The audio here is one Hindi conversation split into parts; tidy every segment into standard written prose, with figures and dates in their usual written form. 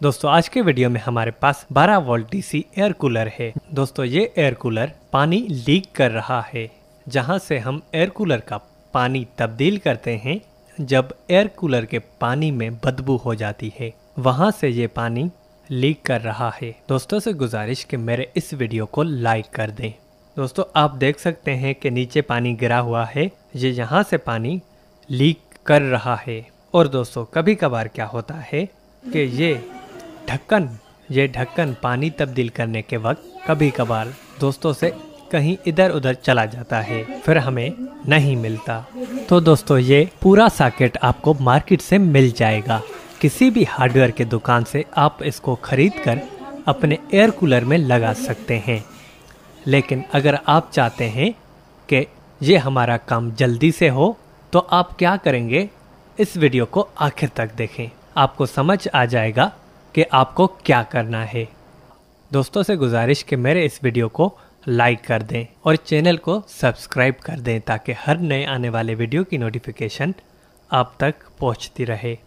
दोस्तों आज के वीडियो में हमारे पास 12 वोल्ट डीसी एयर कूलर है। दोस्तों ये एयर कूलर पानी लीक कर रहा है। जहां से हम एयर कूलर का पानी तब्दील करते हैं, जब एयर कूलर के पानी में बदबू हो जाती है, वहां से ये पानी लीक कर रहा है। दोस्तों से गुजारिश कि मेरे इस वीडियो को लाइक कर दें। दोस्तों आप देख सकते हैं कि नीचे पानी गिरा हुआ है, ये यहाँ से पानी लीक कर रहा है। और दोस्तों कभी कभार क्या होता है कि ये ढक्कन पानी तब्दील करने के वक्त कभी कभार दोस्तों से कहीं इधर उधर चला जाता है, फिर हमें नहीं मिलता। तो दोस्तों ये पूरा सॉकेट आपको मार्केट से मिल जाएगा। किसी भी हार्डवेयर के दुकान से आप इसको खरीद कर अपने एयर कूलर में लगा सकते हैं। लेकिन अगर आप चाहते हैं कि ये हमारा काम जल्दी से हो, तो आप क्या करेंगे, इस वीडियो को आखिर तक देखें। आपको समझ आ जाएगा कि आपको क्या करना है। दोस्तों से गुजारिश कि मेरे इस वीडियो को लाइक कर दें और चैनल को सब्सक्राइब कर दें, ताकि हर नए आने वाले वीडियो की नोटिफिकेशन आप तक पहुंचती रहे।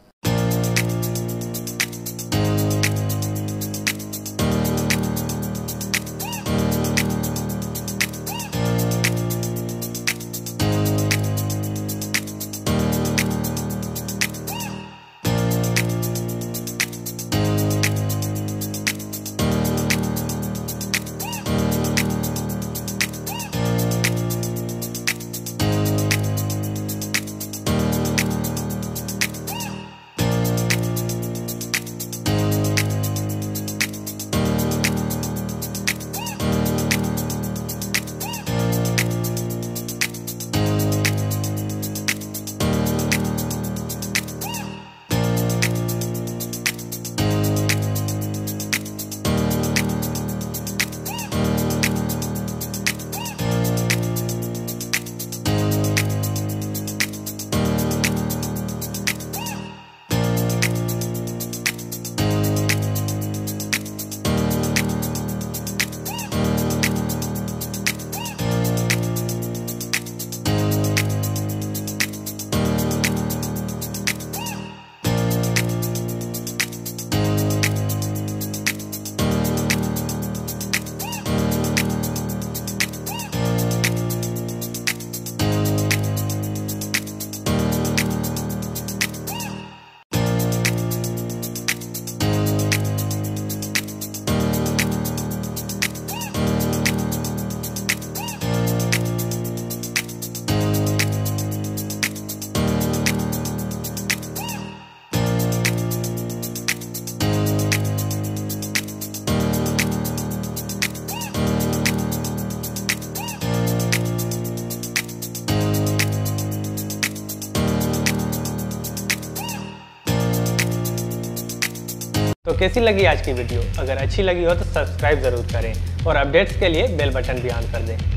तो कैसी लगी आज की वीडियो? अगर अच्छी लगी हो तो सब्सक्राइब ज़रूर करें और अपडेट्स के लिए बेल बटन भी ऑन कर दें।